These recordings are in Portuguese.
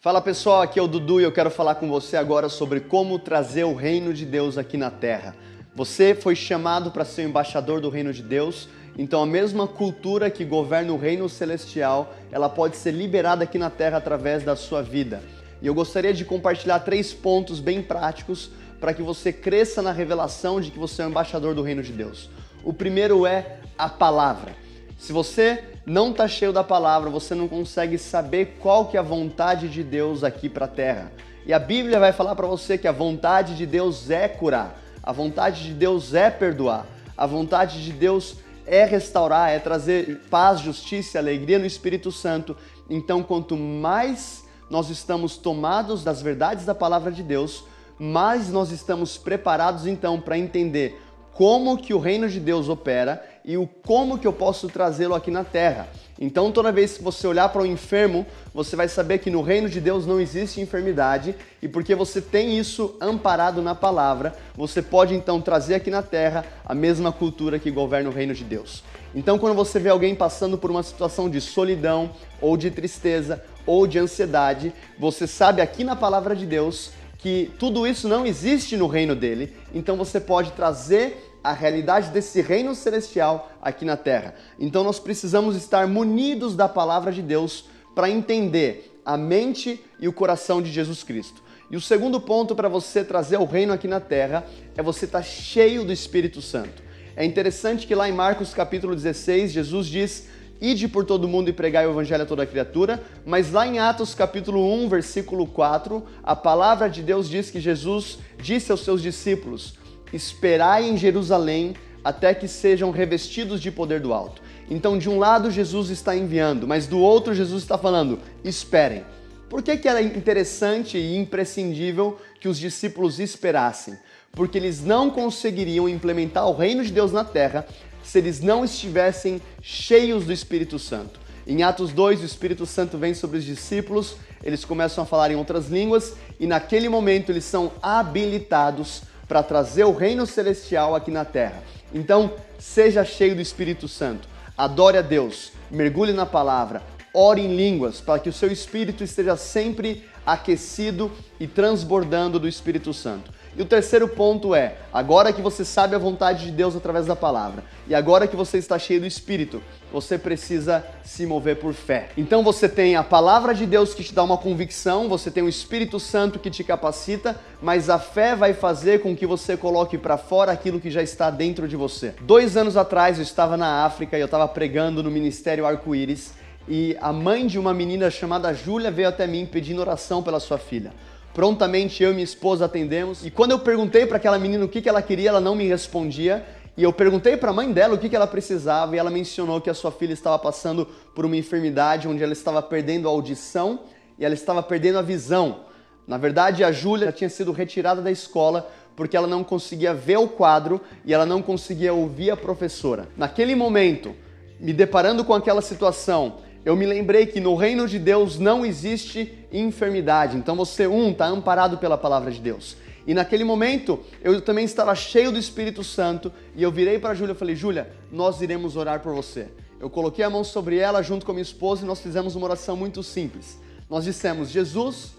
Fala pessoal, aqui é o Dudu e eu quero falar com você agora sobre como trazer o reino de Deus aqui na Terra. Você foi chamado para ser o embaixador do reino de Deus, então a mesma cultura que governa o reino celestial, ela pode ser liberada aqui na Terra através da sua vida. E eu gostaria de compartilhar 3 pontos bem práticos para que você cresça na revelação de que você é o embaixador do reino de Deus. O primeiro é a palavra. Se você não está cheio da palavra, você não consegue saber qual que é a vontade de Deus aqui para a Terra. E a Bíblia vai falar para você que a vontade de Deus é curar, a vontade de Deus é perdoar, a vontade de Deus é restaurar, é trazer paz, justiça e alegria no Espírito Santo. Então, quanto mais nós estamos tomados das verdades da palavra de Deus, mais nós estamos preparados então para entender como que o reino de Deus opera e o como que eu posso trazê-lo aqui na Terra. Então, toda vez que você olhar para o enfermo, você vai saber que no reino de Deus não existe enfermidade e porque você tem isso amparado na palavra, você pode então trazer aqui na Terra a mesma cultura que governa o reino de Deus. Então, quando você vê alguém passando por uma situação de solidão ou de tristeza ou de ansiedade, você sabe aqui na palavra de Deus que tudo isso não existe no reino dele, então você pode trazer a realidade desse reino celestial aqui na Terra. Então nós precisamos estar munidos da palavra de Deus para entender a mente e o coração de Jesus Cristo. E o segundo ponto para você trazer o reino aqui na Terra é você estar cheio do Espírito Santo. É interessante que lá em Marcos capítulo 16, Jesus diz: "Ide por todo mundo e pregai o evangelho a toda criatura", mas lá em Atos capítulo 1, versículo 4, a palavra de Deus diz que Jesus disse aos seus discípulos: "Esperai em Jerusalém até que sejam revestidos de poder do alto". Então, de um lado Jesus está enviando, mas do outro Jesus está falando: esperem. Por que era interessante e imprescindível que os discípulos esperassem? Porque eles não conseguiriam implementar o reino de Deus na terra se eles não estivessem cheios do Espírito Santo. Em Atos 2, o Espírito Santo vem sobre os discípulos, eles começam a falar em outras línguas e naquele momento eles são habilitados para trazer o reino celestial aqui na terra. Então, seja cheio do Espírito Santo, adore a Deus, mergulhe na palavra, ore em línguas para que o seu espírito esteja sempre aquecido e transbordando do Espírito Santo. E o terceiro ponto é, agora que você sabe a vontade de Deus através da palavra, e agora que você está cheio do Espírito, você precisa se mover por fé. Então você tem a palavra de Deus que te dá uma convicção, você tem o Espírito Santo que te capacita, mas a fé vai fazer com que você coloque para fora aquilo que já está dentro de você. 2 anos atrás eu estava na África e eu estava pregando no Ministério Arco-Íris, e a mãe de uma menina chamada Júlia veio até mim pedindo oração pela sua filha. Prontamente eu e minha esposa atendemos, e quando eu perguntei para aquela menina o que ela queria, ela não me respondia, e eu perguntei para a mãe dela o que ela precisava, e ela mencionou que a sua filha estava passando por uma enfermidade onde ela estava perdendo a audição e ela estava perdendo a visão. Na verdade, a Júlia tinha sido retirada da escola porque ela não conseguia ver o quadro e ela não conseguia ouvir a professora. Naquele momento, me deparando com aquela situação, eu me lembrei que no reino de Deus não existe enfermidade. Então você, está amparado pela palavra de Deus. E naquele momento, eu também estava cheio do Espírito Santo e eu virei para a Júlia e falei: Júlia, nós iremos orar por você. Eu coloquei a mão sobre ela junto com a minha esposa e nós fizemos uma oração muito simples. Nós dissemos: Jesus,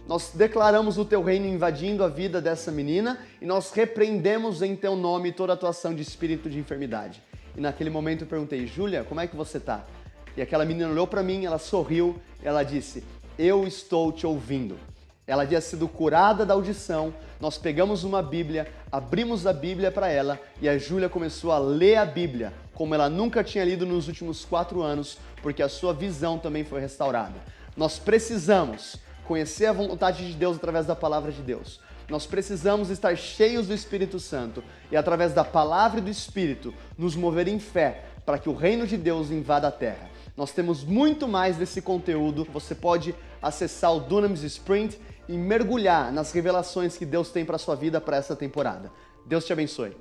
nós declaramos o teu reino invadindo a vida dessa menina e nós repreendemos em teu nome toda atuação de espírito de enfermidade. E naquele momento eu perguntei: Júlia, como é que você está? E aquela menina olhou para mim, ela sorriu, ela disse: eu estou te ouvindo. Ela havia sido curada da audição, nós pegamos uma Bíblia, abrimos a Bíblia para ela e a Júlia começou a ler a Bíblia, como ela nunca tinha lido nos últimos 4 anos, porque a sua visão também foi restaurada. Nós precisamos conhecer a vontade de Deus através da palavra de Deus. Nós precisamos estar cheios do Espírito Santo e através da palavra e do Espírito nos mover em fé para que o reino de Deus invada a terra. Nós temos muito mais desse conteúdo. Você pode acessar o Dunamis Sprint e mergulhar nas revelações que Deus tem para a sua vida para essa temporada. Deus te abençoe.